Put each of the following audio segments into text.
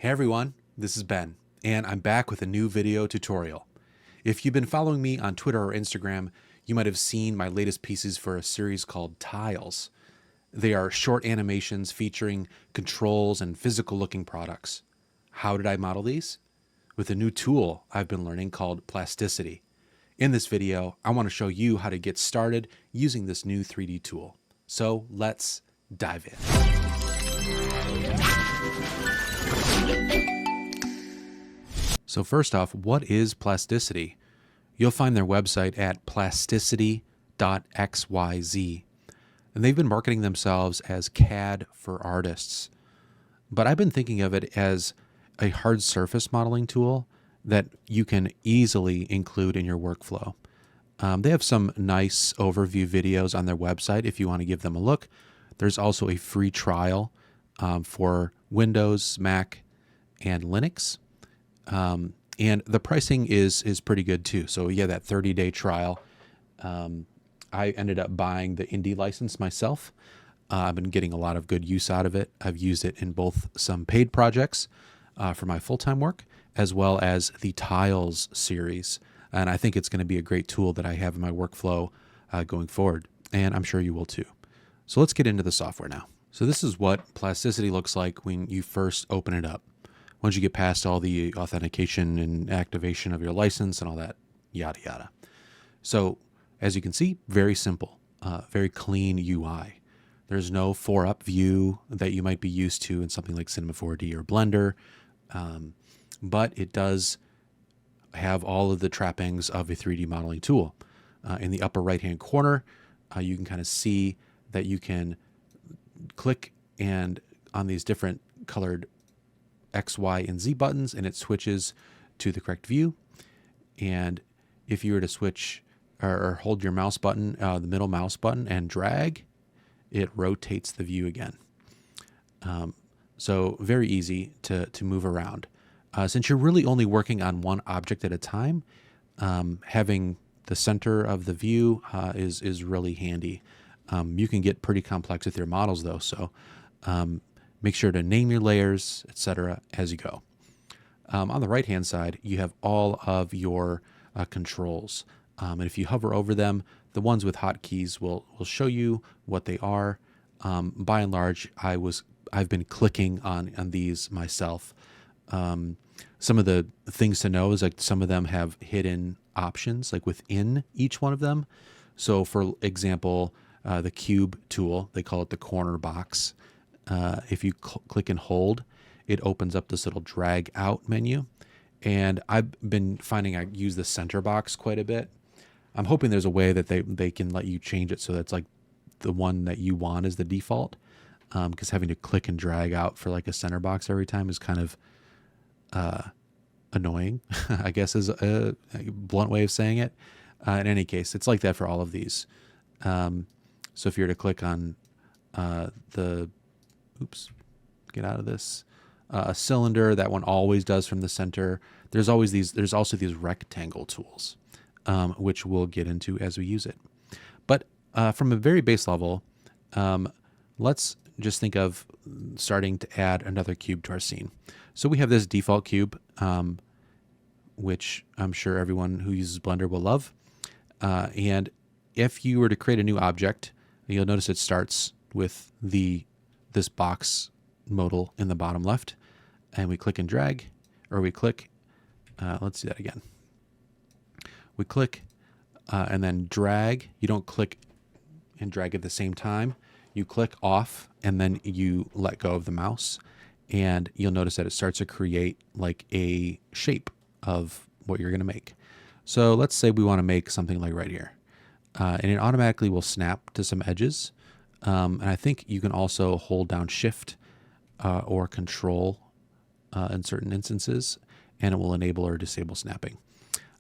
Hey everyone, this is Ben, and I'm back with a new video tutorial. If you've been following me on Twitter or Instagram, you might have seen my latest pieces for a series called Tiles. They are short animations featuring controls and physical looking products. How did I model these? With a new tool I've been learning called Plasticity. In this video, I want to show you how to get started using this new 3D tool. So let's dive in. So first off, what is Plasticity? You'll find their website at plasticity.xyz. And they've been marketing themselves as CAD for artists. But I've been thinking of it as a hard surface modeling tool that you can easily include in your workflow. They have some nice overview videos on their website if you want to give them a look. There's also a free trial for Windows, Mac, and Linux. And the pricing is pretty good too. So yeah, that 30-day trial. I ended up buying the Indie license myself. I've been getting a lot of good use out of it. I've used it in both some paid projects for my full-time work, as well as the Tiles series. And I think it's going to be a great tool that I have in my workflow going forward. And I'm sure you will too. So let's get into the software now. So this is what Plasticity looks like when you first open it up. Once you get past all the authentication and activation of your license and all that, yada, yada. So as you can see, very simple, very clean UI. There's no 4-up view that you might be used to in something like Cinema 4D or Blender, but it does have all of the trappings of a 3D modeling tool. In the upper right-hand corner, you can kind of see that you can click and on these different colored X, Y, and Z buttons, and it switches to the correct view. And if you were to switch or hold your mouse button, the middle mouse button, and drag, it rotates the view again. So very easy to move around. Since you're really only working on one object at a time, having the center of the view is really handy. You can get pretty complex with your models though, so make sure to name your layers, etc. as you go. On the right-hand side, you have all of your controls. And if you hover over them, the ones with hotkeys will show you what they are. By and large, I've been clicking on these myself. Some of the things to know is like some of them have hidden options like within each one of them. So for example, the cube tool, they call it the corner box. If you click and hold, it opens up this little drag out menu. And I've been finding I use the center box quite a bit. I'm hoping there's a way that they can let you change it so that's like the one that you want is the default. Because having to click and drag out for like a center box every time is kind of annoying, I guess is a blunt way of saying it. In any case, it's like that for all of these. So if you were to click on get out of this, a cylinder, that one always does from the center. There's also these rectangle tools, which we'll get into as we use it. But from a very base level, let's just think of starting to add another cube to our scene. So we have this default cube, which I'm sure everyone who uses Blender will love. And if you were to create a new object, you'll notice it starts with this box modal in the bottom left, and we click and drag, or we click, let's do that again. We click and then drag. You don't click and drag at the same time. You click off and then you let go of the mouse, and you'll notice that it starts to create like a shape of what you're going to make. So let's say we want to make something like right here, and it automatically will snap to some edges. And I think you can also hold down Shift or Control in certain instances, and it will enable or disable snapping.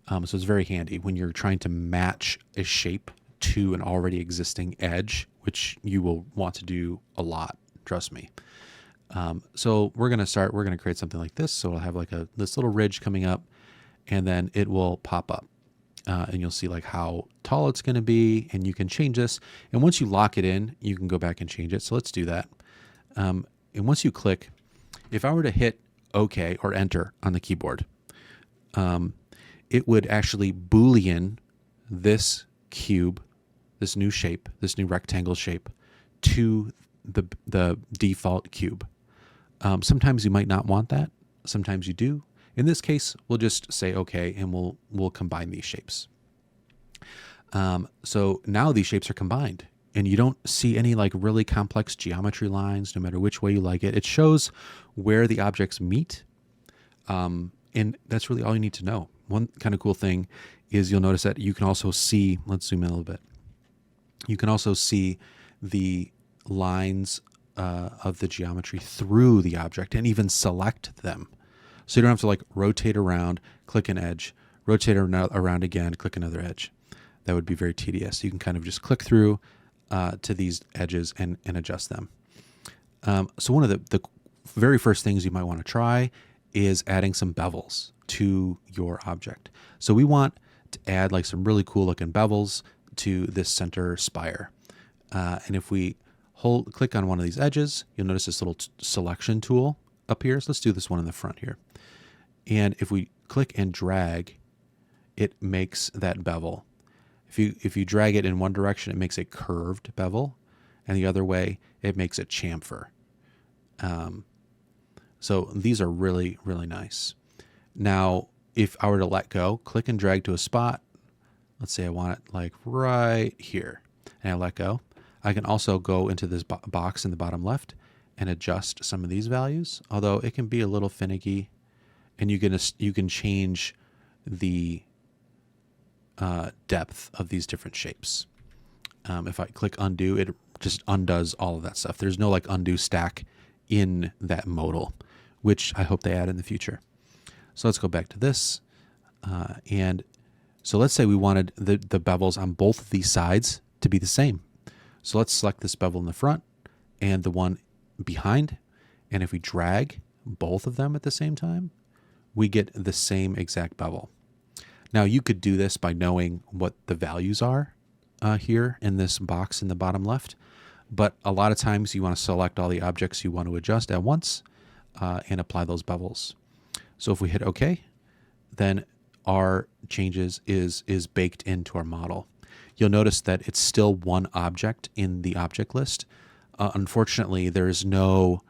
So it's very handy when you're trying to match a shape to an already existing edge, which you will want to do a lot, trust me. So we're going to create something like this. So we'll have like this little ridge coming up, and then it will pop up. And you'll see like how tall it's going to be, and you can change this. And once you lock it in, you can go back and change it. So let's do that. And once you click, if I were to hit OK or enter on the keyboard, it would actually Boolean this cube, this new shape, this new rectangle shape, to the default cube. Sometimes you might not want that. Sometimes you do. In this case, we'll just say OK, and we'll combine these shapes. So now these shapes are combined, and you don't see any like really complex geometry lines, no matter which way you like it. It shows where the objects meet, and that's really all you need to know. One kind of cool thing is you'll notice that you can also see, let's zoom in a little bit. You can also see the lines of the geometry through the object and even select them. So you don't have to like rotate around, click an edge, rotate around again, click another edge. That would be very tedious. You can kind of just click through to these edges and adjust them. So one of the very first things you might want to try is adding some bevels to your object. So we want to add like some really cool looking bevels to this center spire. And if we click on one of these edges, you'll notice this little selection tool appears. Let's do this one in the front here. And if we click and drag, it makes that bevel. If you drag it in one direction, it makes a curved bevel, and the other way, it makes a chamfer. So these are really, really nice. Now, if I were to let go, click and drag to a spot, let's say I want it like right here, and I let go, I can also go into this box in the bottom left and adjust some of these values, although it can be a little finicky, and you can change the depth of these different shapes. If I click undo, it just undoes all of that stuff. There's no like undo stack in that modal, which I hope they add in the future. So let's go back to this. And so let's say we wanted the bevels on both of these sides to be the same. So let's select this bevel in the front and the one behind. And if we drag both of them at the same time, we get the same exact bevel. Now you could do this by knowing what the values are here in this box in the bottom left, but a lot of times you want to select all the objects you want to adjust at once and apply those bevels. So if we hit OK, then our changes is baked into our model. You'll notice that it's still one object in the object list. Unfortunately, there's no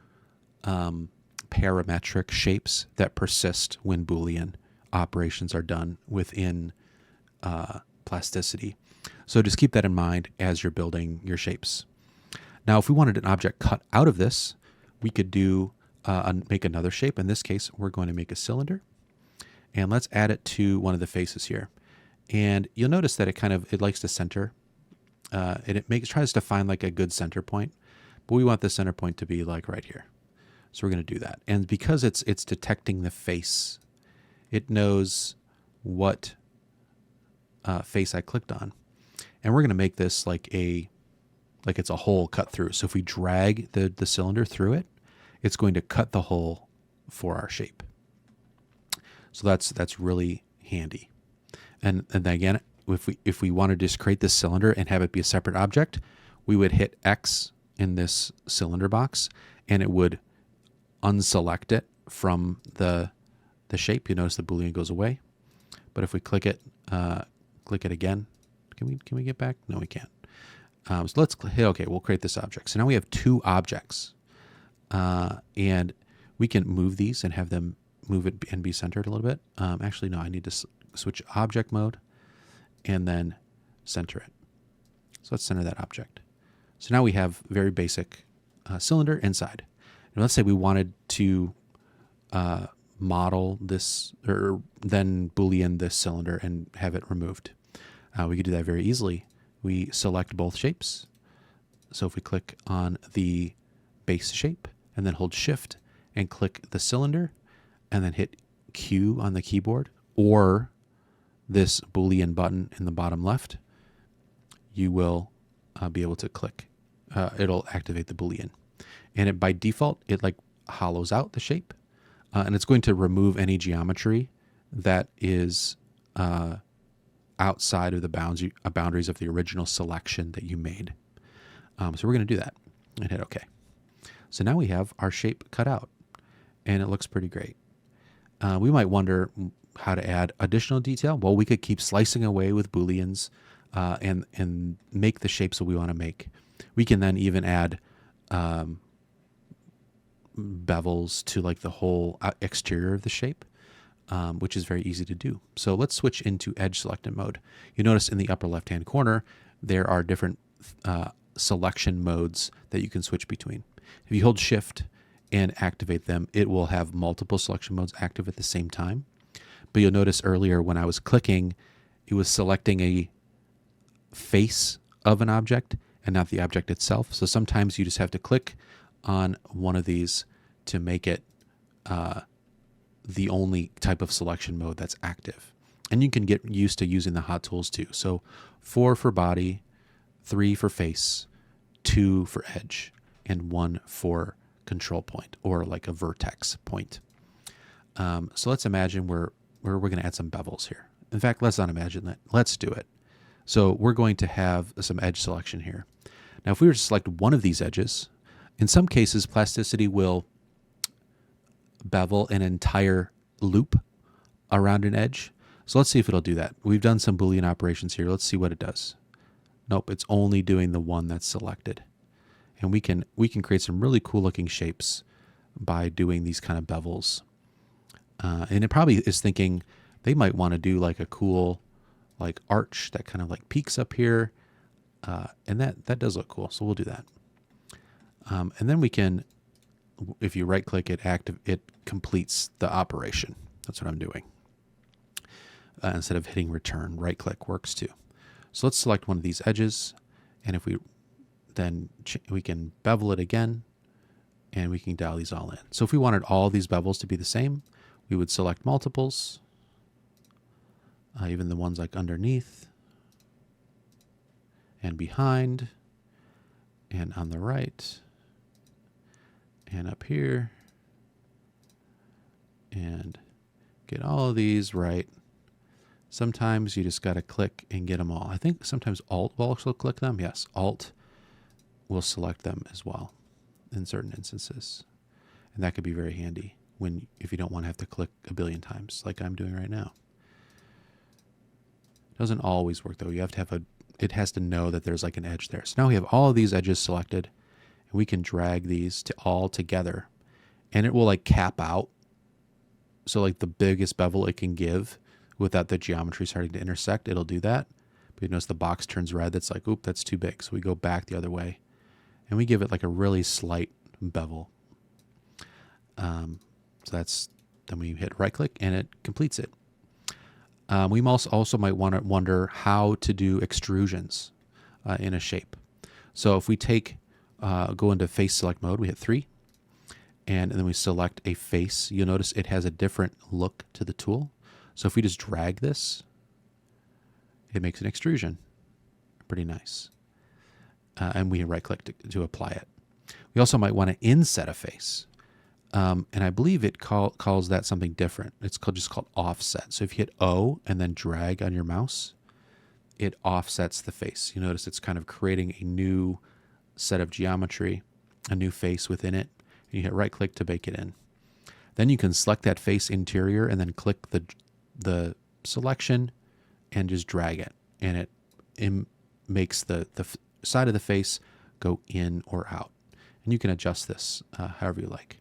parametric shapes that persist when Boolean operations are done within Plasticity. So just keep that in mind as you're building your shapes. Now, if we wanted an object cut out of this, we could do make another shape. In this case, we're going to make a cylinder, and let's add it to one of the faces here. And you'll notice that it likes to center, and it tries to find like a good center point, but we want the center point to be like right here. So we're going to do that. And because it's detecting the face, it knows what face I clicked on. And we're going to make this like it's a hole cut through. So if we drag the cylinder through it, it's going to cut the hole for our shape. So that's really handy. And then again, if we want to just create this cylinder and have it be a separate object, we would hit X in this cylinder box, and it would unselect it from the shape. You notice the Boolean goes away. But if we click it again, can we get back? No, we can't. So let's hit OK. We'll create this object. So now we have two objects, and we can move these and have them move it and be centered a little bit. Actually, no, I need to switch object mode and then center it. So let's center that object. So now we have very basic cylinder inside. And let's say we wanted to model this, or then Boolean this cylinder and have it removed. We could do that very easily. We select both shapes. So if we click on the base shape and then hold Shift and click the cylinder and then hit Q on the keyboard or this Boolean button in the bottom left, you will be able to click. It'll activate the Boolean. And by default, it like hollows out the shape, and it's going to remove any geometry that is outside of the boundaries of the original selection that you made. So we're going to do that and hit OK. So now we have our shape cut out. and it looks pretty great. We might wonder how to add additional detail. Well, we could keep slicing away with booleans and make the shapes that we want to make. We can then even add bevels to like the whole exterior of the shape, which is very easy to do. So let's switch into edge selected mode. You notice in the upper left-hand corner, there are different selection modes that you can switch between. If you hold shift and activate them, it will have multiple selection modes active at the same time. But you'll notice earlier when I was clicking, it was selecting a face of an object and not the object itself. So sometimes you just have to click on one of these to make it the only type of selection mode that's active. And you can get used to using the hot tools too. So 4 for body, 3 for face, 2 for edge, and 1 for control point or like a vertex point. So let's imagine we're going to add some bevels here. In fact, let's not imagine that. Let's do it. So we're going to have some edge selection here. Now, if we were to select one of these edges, in some cases, Plasticity will bevel an entire loop around an edge. So let's see if it'll do that. We've done some Boolean operations here. Let's see what it does. Nope, it's only doing the one that's selected. And we can create some really cool looking shapes by doing these kind of bevels. And it probably is thinking they might want to do like a cool like arch that kind of like peaks up here. And that does look cool. So we'll do that. And then we can, if you right click it, it completes the operation. That's what I'm doing. Instead of hitting return, right click works too. So let's select one of these edges. And if we we can bevel it again and we can dial these all in. So if we wanted all these bevels to be the same, we would select multiples, even the ones like underneath and behind and on the right and up here and get all of these right. Sometimes you just got to click and get them all. I think sometimes Alt will also click them. Yes, Alt will select them as well in certain instances. And that could be very handy if you don't want to have to click a billion times like I'm doing right now. It doesn't always work though. You have to it has to know that there's like an edge there. So now we have all of these edges selected and we can drag these all together and it will like cap out. So like the biggest bevel it can give without the geometry starting to intersect, it'll do that. But you notice the box turns red. That's like, oop, that's too big. So we go back the other way and we give it like a really slight bevel. Then we hit right click and it completes it. We also might want to wonder how to do extrusions in a shape. So if we go into face select mode, we hit 3 and then we select a face. You'll notice it has a different look to the tool. So if we just drag this, it makes an extrusion. Pretty nice. And we right click to apply it. We also might want to inset a face. And I believe it calls that something different. It's just called offset. So if you hit O and then drag on your mouse, it offsets the face. You notice it's kind of creating a new set of geometry, a new face within it. And you hit right click to bake it in. Then you can select that face interior and then click the selection and just drag it. And it makes the side of the face go in or out. And you can adjust this however you like.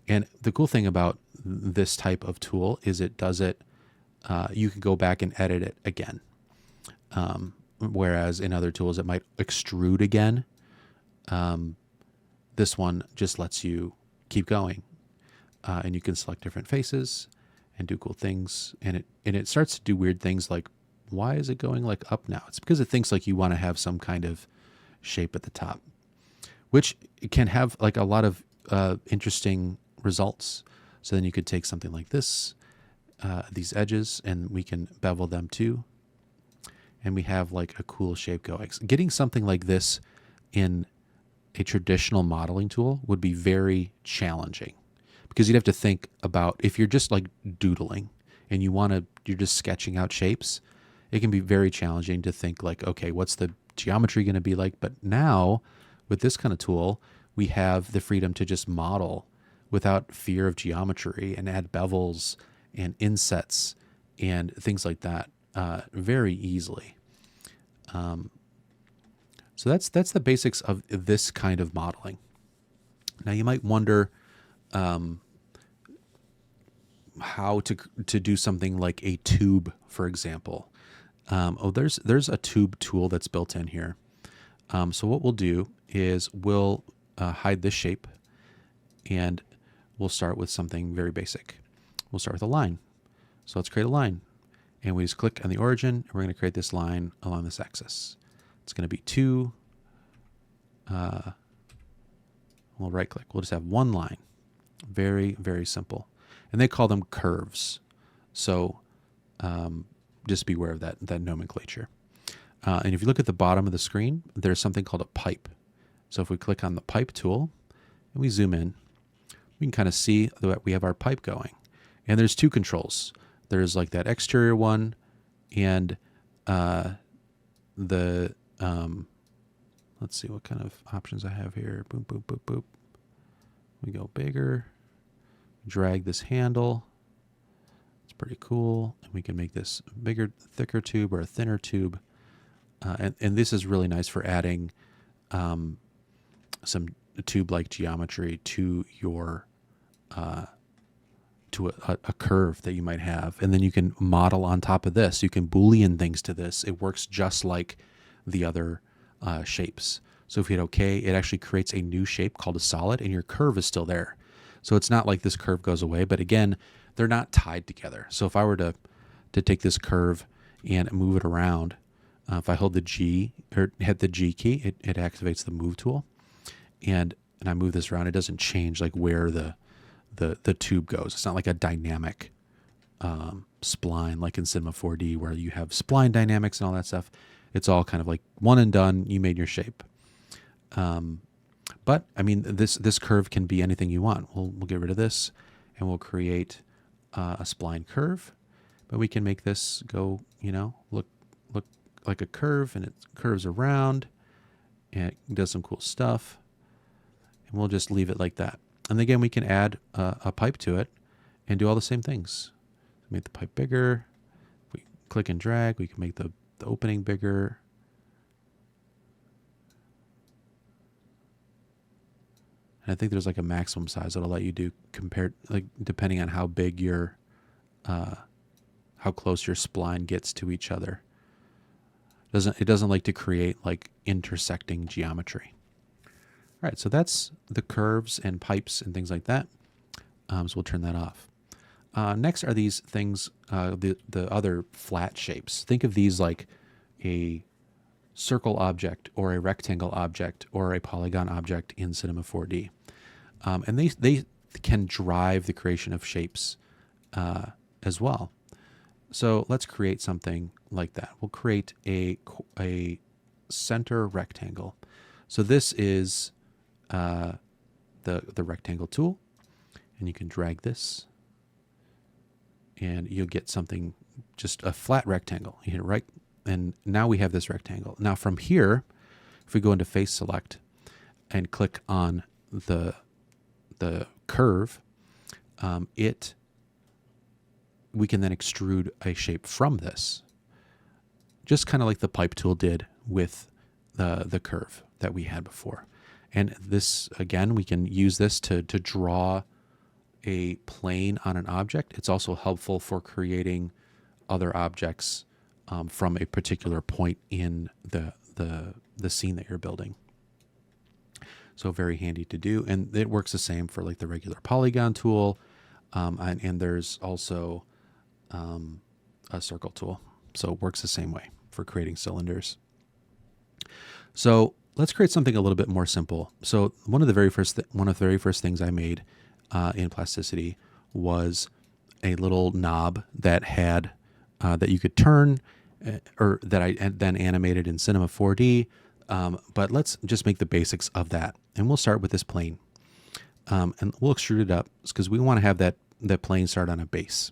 And the cool thing about this type of tool is it does it, you can go back and edit it again. Whereas in other tools, it might extrude again. This one just lets you keep going. And you can select different faces and do cool things. And it starts to do weird things like, why is it going like up now? It's because it thinks like you want to have some kind of shape at the top, which it can have like a lot of interesting results. So then you could take something like this, these edges, and we can bevel them too. And we have like a cool shape going. Getting something like this in a traditional modeling tool would be very challenging because you'd have to think about if you're just like doodling and you're just sketching out shapes, it can be very challenging to think like, okay, what's the geometry going to be like? But now with this kind of tool, we have the freedom to just model without fear of geometry and add bevels and insets and things like that very easily. So that's the basics of this kind of modeling. Now you might wonder how to do something like a tube, for example. There's a tube tool that's built in here. So what we'll do is we'll hide this shape, and we'll start with something very basic. We'll start with a line. So let's create a line, and we just click on the origin, and we're going to create this line along this axis. It's going to be 2. We'll right click. We'll just have one line. Very, very simple. And they call them curves. So just beware of that nomenclature. And if you look at the bottom of the screen, there's something called a pipe. So if we click on the pipe tool and we zoom in, we can kind of see that we have our pipe going. And there's 2 controls. There's like that exterior one and the let's see what kind of options I have here. Boop, boop, boop, boop. We go bigger, drag this handle. It's pretty cool. And we can make this bigger, thicker tube or a thinner tube. And this is really nice for adding some tube-like geometry to your to a curve that you might have. And then you can model on top of this. You can Boolean things to this. It works just like the other shapes. So if you hit OK, it actually creates a new shape called a solid, and your curve is still there. So it's not like this curve goes away, but again, they're not tied together. So if I were to take this curve and move it around, if I hold the G or hit the G key, it activates the move tool, and I move this around. It doesn't change like where the tube goes. It's not like a dynamic spline like in Cinema 4D where you have spline dynamics and all that stuff. It's all kind of like one and done. You made your shape. But I mean, this curve can be anything you want. We'll get rid of this, and we'll create a spline curve. But we can make this go, look like a curve, and it curves around, and it does some cool stuff. And we'll just leave it like that. And again, we can add a pipe to it and do all the same things. Make the pipe bigger. If we click and drag, we can make the opening bigger. And I think there's like a maximum size that'll let you do compared, like depending on how big your, how close your spline gets to each other. It doesn't like to create like intersecting geometry. All right, so that's the curves and pipes and things like that. So we'll turn that off. Next are these things, the other flat shapes. Think of these like a circle object or a rectangle object or a polygon object in Cinema 4D. And they can drive the creation of shapes as well. So let's create something like that. We'll create a center rectangle. So this is the rectangle tool, and you can drag this, and you'll get something, just a flat rectangle. You hit it right, and now we have this rectangle. Now from here, if we go into face select and click on the curve, we can then extrude a shape from this, just kind of like the pipe tool did with the curve that we had before. And this, again, we can use this to draw a plane on an object. It's also helpful for creating other objects from a particular point in the scene that you're building. So very handy to do. And it works the same for like the regular polygon tool. And there's also a circle tool. So it works the same way for creating cylinders. So let's create something a little bit more simple. So one of the very first things I made in Plasticity was a little knob that had that you could turn, or that I then animated in Cinema 4D. But let's just make the basics of that, and we'll start with this plane, and we'll extrude it up because we want to have that plane start on a base.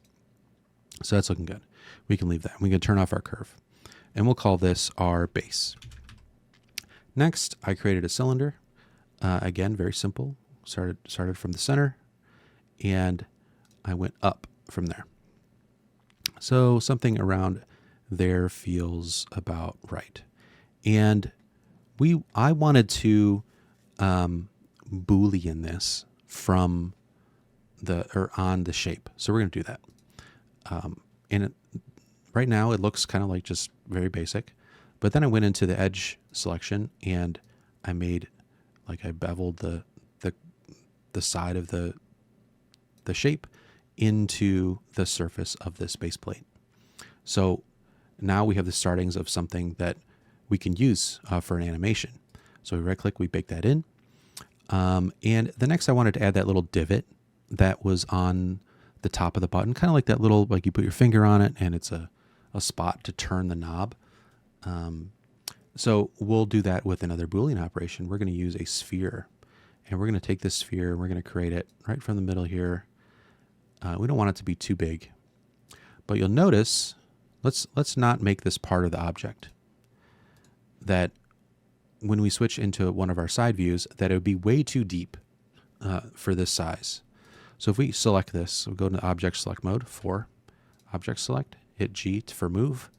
So that's looking good. We can leave that. We can turn off our curve, and we'll call this our base. Next, I created a cylinder. Again, very simple. Started from the center, and I went up from there. So something around there feels about right. And I wanted to Boolean this from on the shape. So we're going to do that. And right now it looks kind of like just very basic, but then I went into the edge selection and I made, like, I beveled the side of the shape into the surface of this base plate. So now we have the startings of something that we can use for an animation. So we right click, we bake that in. And the next I wanted to add that little divot that was on the top of the button, kind of like that little, like you put your finger on it and it's a spot to turn the knob. So we'll do that with another Boolean operation. We're going to use a sphere, and we're going to take this sphere and we're going to create it right from the middle here. We don't want it to be too big, but you'll notice, let's not make this part of the object, that when we switch into one of our side views, that it would be way too deep for this size. So if we select this, we'll go into object select mode for object select, hit G for move.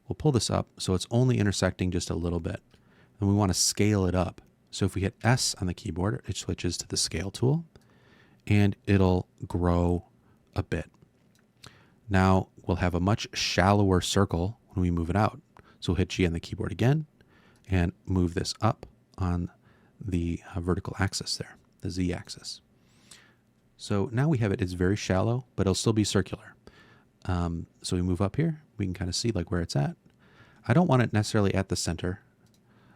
We'll pull this up so it's only intersecting just a little bit. And we want to scale it up. So if we hit S on the keyboard, it switches to the scale tool and it'll grow a bit. Now we'll have a much shallower circle when we move it out. So we'll hit G on the keyboard again and move this up on the vertical axis there, the Z axis. So now we have it, it's very shallow, but it'll still be circular. So we move up here, we can kind of see like where it's at. I don't want it necessarily at the center,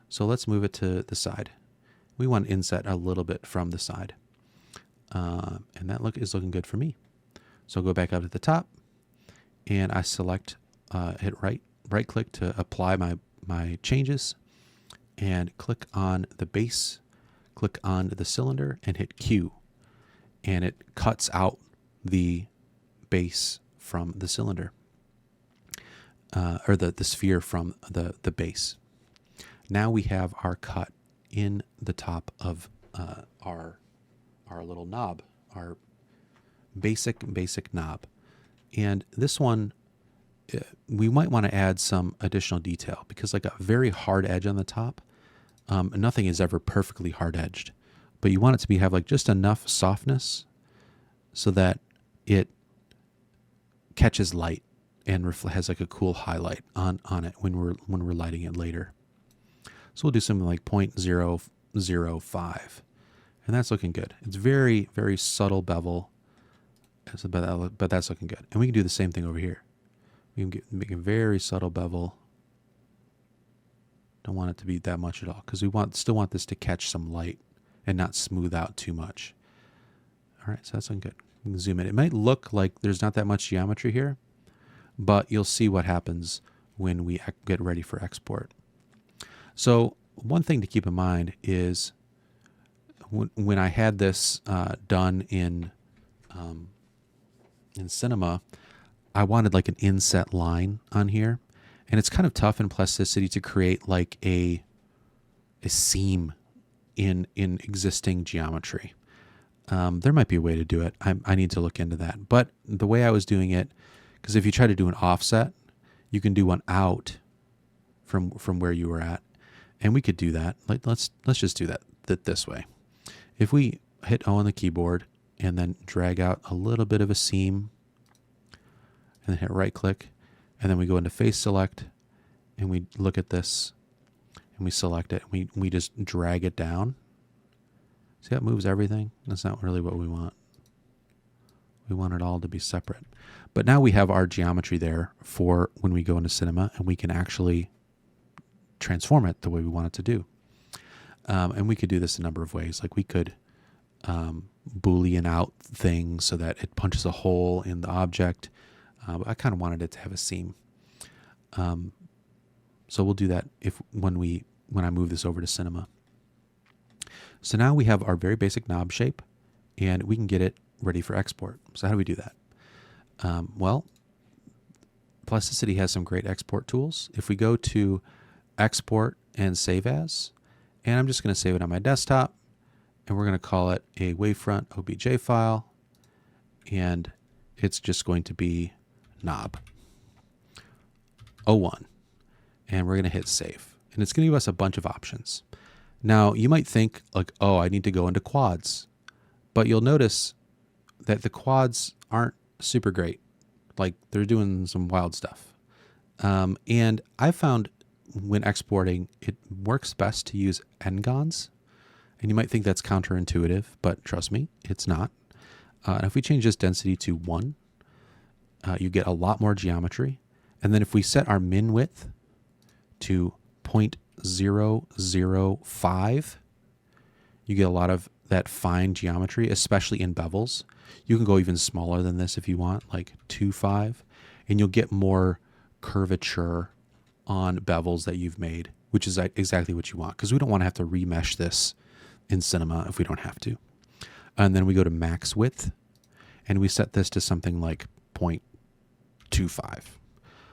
so let's move it to the side. We want to inset a little bit from the side. And that is looking good for me. So I'll go back up to the top, and I select, hit right click to apply my changes, and click on the base, click on the cylinder, and hit Q. And it cuts out the base from the cylinder, or the sphere from the base. Now we have our cut in the top of our little knob, our basic knob. And this one, we might want to add some additional detail, because like a very hard edge on the top, nothing is ever perfectly hard edged, but you want it to have like just enough softness so that it catches light and has like a cool highlight on it when we're lighting it later. So we'll do something like 0.005, and that's looking good. It's very, very subtle bevel, but that's looking good. And we can do the same thing over here. We can make a very subtle bevel. Don't want it to be that much at all, because we still want this to catch some light and not smooth out too much. All right, so that's looking good. We can zoom in. It might look like there's not that much geometry here, but you'll see what happens when we get ready for export. So one thing to keep in mind is when I had this done in Cinema, I wanted like an inset line on here, and it's kind of tough in Plasticity to create like a seam in existing geometry. There might be a way to do it. I need to look into that. But the way I was doing it, because if you try to do an offset, you can do one out from where you were at, and we could do that. Like let's just do that this way. If we hit O on the keyboard and then drag out a little bit of a seam, and then hit right click, and then we go into face select, and we look at this, and we select it. We just drag it down. See how it moves everything? That's not really what we want. We want it all to be separate. But now we have our geometry there for when we go into Cinema, and we can actually transform it the way we want it to do. And we could do this a number of ways. Like we could Boolean out things so that it punches a hole in the object. I kind of wanted it to have a seam. So we'll do that when I move this over to Cinema. So now we have our very basic knob shape, and we can get it ready for export. So how do we do that? Well, Plasticity has some great export tools. If we go to Export and Save As, and I'm just going to save it on my desktop, and we're going to call it a wavefront OBJ file, and it's just going to be knob 01. And we're going to hit save. And it's going to give us a bunch of options. Now, you might think like, oh, I need to go into quads. But you'll notice that the quads aren't super great. Like, they're doing some wild stuff. And I found when exporting, it works best to use n-gons. And you might think that's counterintuitive, but trust me, it's not. And if we change this density to 1, you get a lot more geometry. And then if we set our min width to 0.005, you get a lot of that fine geometry, especially in bevels. You can go even smaller than this if you want, like 2.5, and you'll get more curvature on bevels that you've made, which is exactly what you want, because we don't want to have to remesh this in Cinema if we don't have to. And then we go to max width, and we set this to something like 0.25.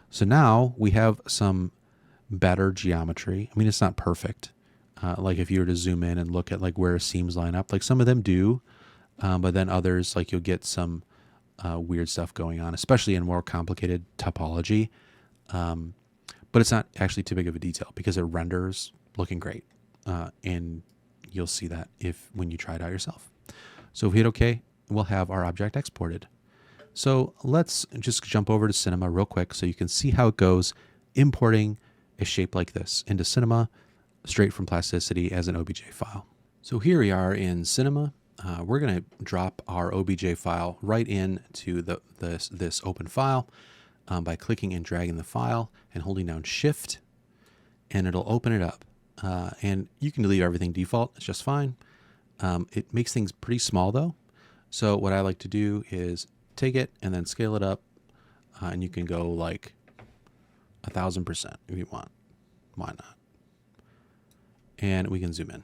So now we have some better geometry. I mean, it's not perfect. Like if you were to zoom in and look at like where seams line up, like some of them do, but then others, like you'll get some weird stuff going on, especially in more complicated topology. But it's not actually too big of a detail because it renders looking great. And you'll see that when you try it out yourself. So if we hit OK, we'll have our object exported. So let's just jump over to Cinema real quick so you can see how it goes importing a shape like this into Cinema straight from Plasticity as an OBJ file. So here we are in Cinema. We're going to drop our OBJ file right into this open file by clicking and dragging the file and holding down Shift, and it'll open it up. And you can delete everything default. It's just fine. It makes things pretty small though. So what I like to do is take it and then scale it up, and you can go like 1,000% if you want. Why not? And we can zoom in.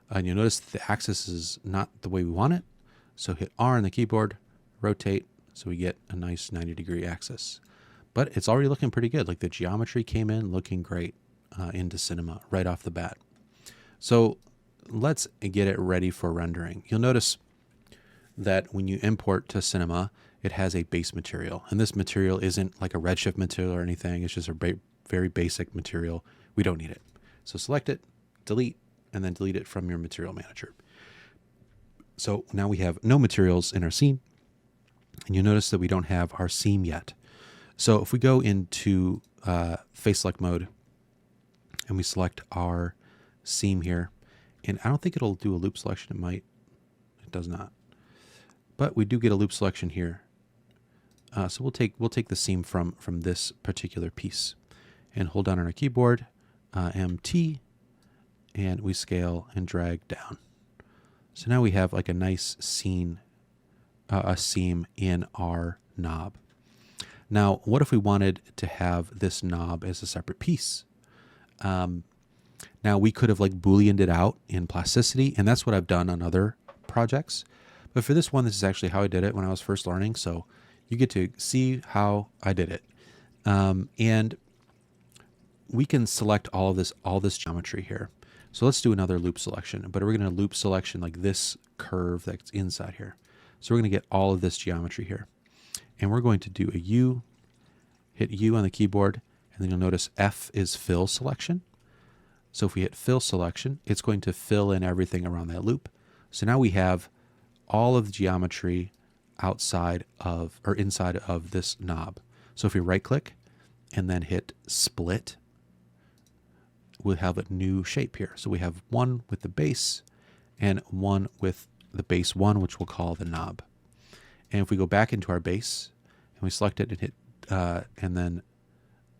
And you'll notice the axis is not the way we want it. So hit R on the keyboard, rotate, so we get a nice 90-degree axis. But it's already looking pretty good. Like the geometry came in looking great into Cinema right off the bat. So let's get it ready for rendering. You'll notice that when you import to Cinema, it has a base material. And this material isn't like a Redshift material or anything. It's just a very basic material. We don't need it. So select it, delete, and then delete it from your material manager. So now we have no materials in our scene. And you notice that we don't have our seam yet. So if we go into face select mode and we select our seam here, and I don't think it'll do a loop selection. It might. It does not. But we do get a loop selection here. So we'll take the seam from this particular piece and hold down on our keyboard, MT, and we scale and drag down. So now we have like a nice seam in our knob. Now, what if we wanted to have this knob as a separate piece? Now we could have like Booleaned it out in Plasticity, and that's what I've done on other projects. But for this one, this is actually how I did it when I was first learning. So you get to see how I did it. And we can select all this geometry here. So let's do another loop selection, but we're going to loop selection like this curve that's inside here. So we're going to get all of this geometry here. And we're going to do a U, hit U on the keyboard, and then you'll notice F is fill selection. So if we hit fill selection, it's going to fill in everything around that loop. So now we have all of the geometry outside of or inside of this knob. So if we right click and then hit split, we'll have a new shape here. So we have one with the base and one with the base one, which we'll call the knob. And if we go back into our base and we select it and hit, and then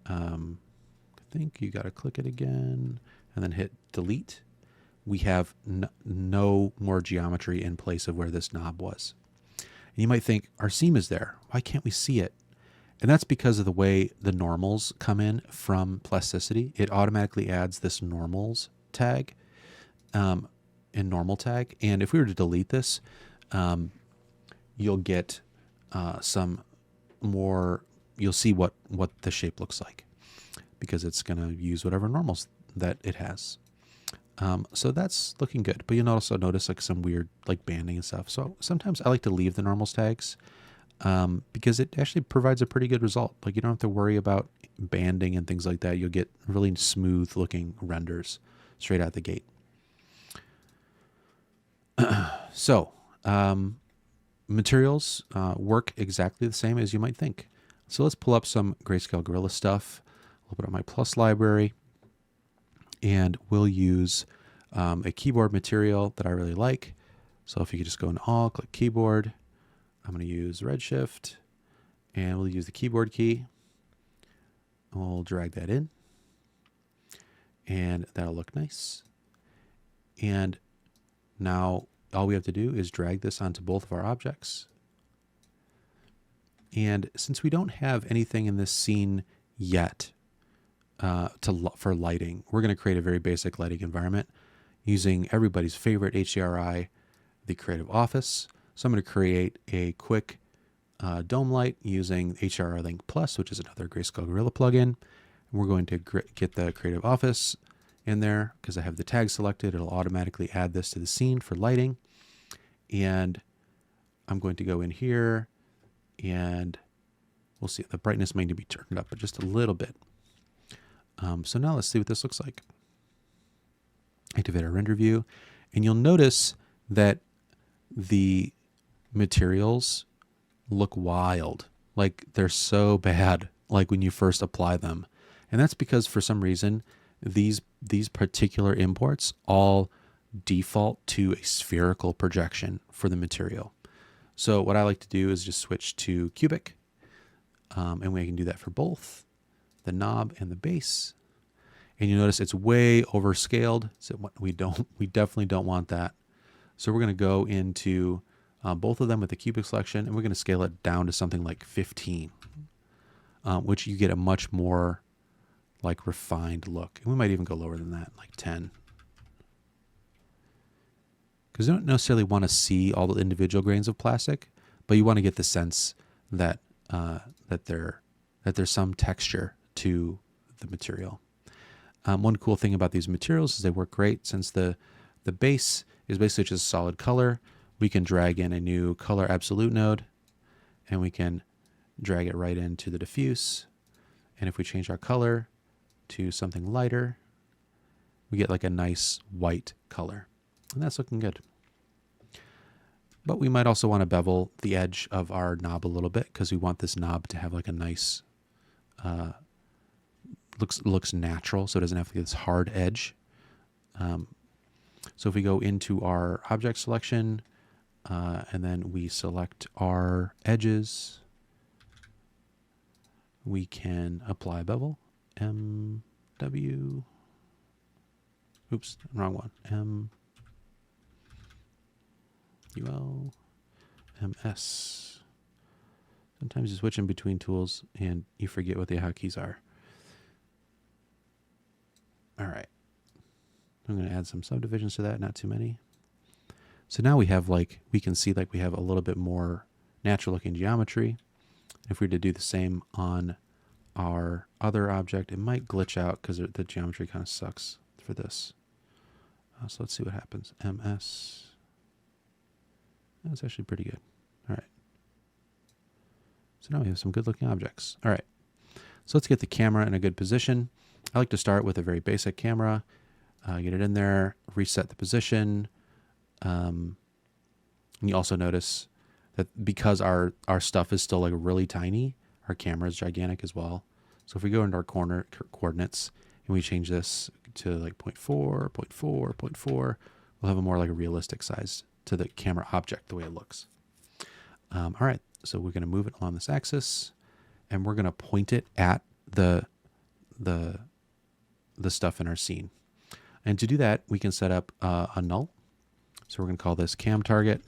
I think you got to click it again and then hit delete, we have no more geometry in place of where this knob was. And you might think our seam is there. Why can't we see it? And that's because of the way the normals come in from Plasticity. It automatically adds this normals tag in normal tag. And if we were to delete this, you'll get some more, you'll see what the shape looks like because it's going to use whatever normals that it has. So that's looking good, but you'll also notice like some weird like banding and stuff. So sometimes I like to leave the normals tags because it actually provides a pretty good result. Like you don't have to worry about banding and things like that. You'll get really smooth looking renders straight out the gate. So materials work exactly the same as you might think. So let's pull up some Grayscale Gorilla stuff. I'll open up my Plus library, and we'll use a keyboard material that I really like. So if you could just go in all, click keyboard. I'm going to use Redshift, and we'll use the keyboard key. We'll drag that in, and that'll look nice. And now all we have to do is drag this onto both of our objects. And since we don't have anything in this scene yet for lighting, we're going to create a very basic lighting environment using everybody's favorite HDRI, the Creative Office. So I'm going to create a quick dome light using HDRI Link Plus, which is another Grayscale Gorilla plugin. And we're going to get the Creative Office in there because I have the tag selected. It'll automatically add this to the scene for lighting. And I'm going to go in here, and we'll see the brightness may need to be turned up but just a little bit. So now let's see what this looks like. Activate our render view, and you'll notice that the materials look wild. Like they're so bad, like when you first apply them. And that's because for some reason, these particular imports all default to a spherical projection for the material. So what I like to do is just switch to cubic, and we can do that for both the knob and the base. And you notice it's way overscaled. So we definitely don't want that. So we're going to go into both of them with the cubic selection, and we're going to scale it down to something like 15, which you get a much more like refined look. And we might even go lower than that, like 10. Because you don't necessarily want to see all the individual grains of plastic, but you want to get the sense that that there's some texture to the material. One cool thing about these materials is they work great. Since the base is basically just a solid color, we can drag in a new color absolute node, and we can drag it right into the diffuse. And if we change our color to something lighter, we get like a nice white color, and that's looking good. But we might also want to bevel the edge of our knob a little bit because we want this knob to have like a nice, looks natural, so it doesn't have to get this hard edge. So if we go into our object selection, and then we select our edges, we can apply bevel, MW, oops, wrong one, MUL, MS. Sometimes you switch in between tools and you forget what the hotkeys are. All right. I'm going to add some subdivisions to that, not too many. So now we have we can see we have a little bit more natural looking geometry. If we were to do the same on our other object, it might glitch out because the geometry kind of sucks for this. So let's see what happens. MS. That's actually pretty good. All right. So now we have some good looking objects. All right. So let's get the camera in a good position. I like to start with a very basic camera, get it in there, reset the position. And you also notice that because our stuff is still really tiny, our camera is gigantic as well. So if we go into our coordinates and we change this to 0.4, 0.4, 0.4, we'll have a more realistic size to the camera object, the way it looks. All right, so we're going to move it along this axis, and we're going to point it at the stuff in our scene. And to do that, we can set up a null. So we're going to call this cam target,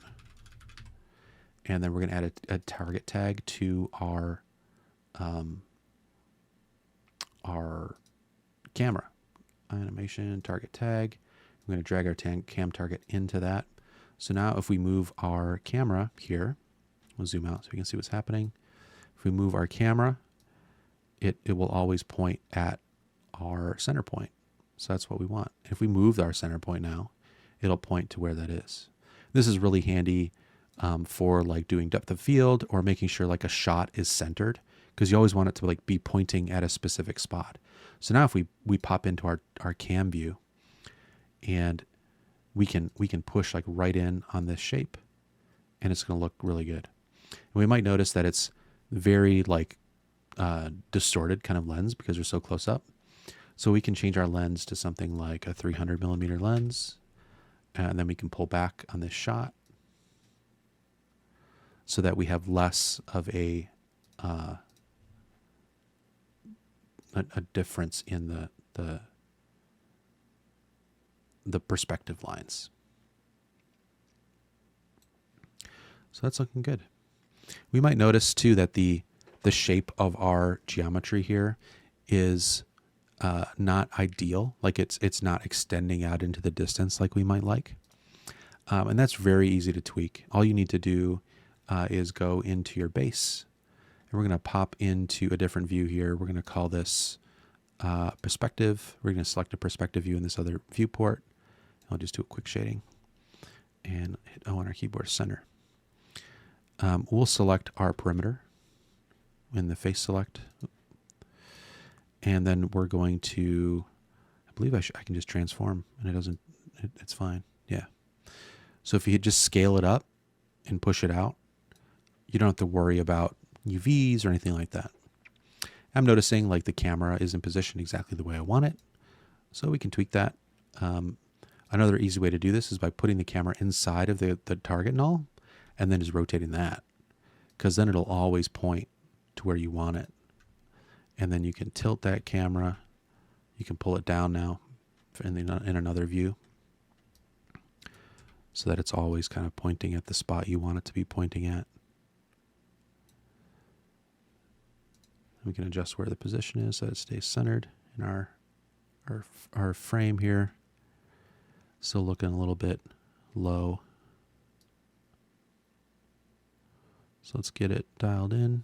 and then we're going to add a target tag to our camera. Animation target tag. We're going to drag our cam target into that. So now if we move our camera here, we'll zoom out so we can see what's happening. If we move our camera, it will always point at our center point. So that's what we want. If we move our center point now, it'll point to where that is. This is really handy for like doing depth of field or making sure like a shot is centered, because you always want it to like be pointing at a specific spot. So now if we pop into our cam view, and we can push like right in on this shape, and it's going to look really good. And we might notice that it's very like distorted kind of lens because we're so close up. So we can change our lens to something like a 300 millimeter lens, and then we can pull back on this shot so that we have less of a difference in the perspective lines. So that's looking good. We might notice too that the shape of our geometry here is not ideal. Like it's not extending out into the distance like we might like. And that's very easy to tweak. All you need to do is go into your base, and we're going to pop into a different view here. We're going to call this perspective. We're going to select a perspective view in this other viewport. I'll just do a quick shading and hit O on our keyboard center. We'll select our perimeter in the face select. And then we're going to, I believe I can just transform, and it's fine. Yeah. So if you just scale it up and push it out, you don't have to worry about UVs or anything like that. I'm noticing like the camera isn't positioned exactly the way I want it, so we can tweak that. Another easy way to do this is by putting the camera inside of the target null and then just rotating that, because then it'll always point to where you want it. And then you can tilt that camera. You can pull it down now in another view so that it's always kind of pointing at the spot you want it to be pointing at. We can adjust where the position is so it stays centered in our frame here. Still looking a little bit low. So let's get it dialed in.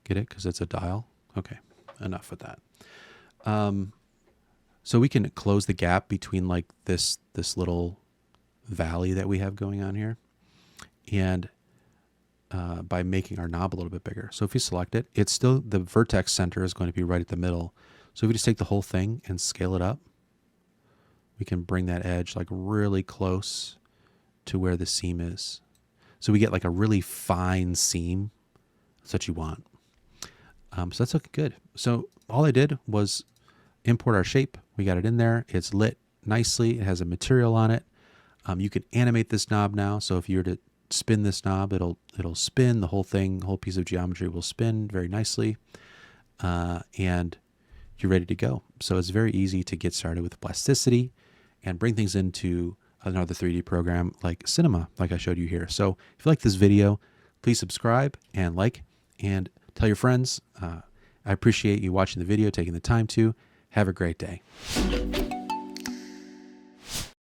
Get it? Because it's a dial. Okay, enough with that. So we can close the gap between like this little valley that we have going on here, and by making our knob a little bit bigger. So if you select it, it's still, the vertex center is going to be right at the middle. So if we just take the whole thing and scale it up, we can bring that edge like really close to where the seam is. So we get like a really fine seam. That's what you want. So that's looking good. So all I did was import our shape. We got it in there. It's lit nicely. It has a material on it. You can animate this knob now. So if you were to spin this knob, it'll spin the whole thing. The whole piece of geometry will spin very nicely. And you're ready to go. So it's very easy to get started with Plasticity and bring things into another 3D program like Cinema, like I showed you here. So if you like this video, please subscribe and like, and tell your friends. I appreciate you watching the video, taking the time to. Have a great day.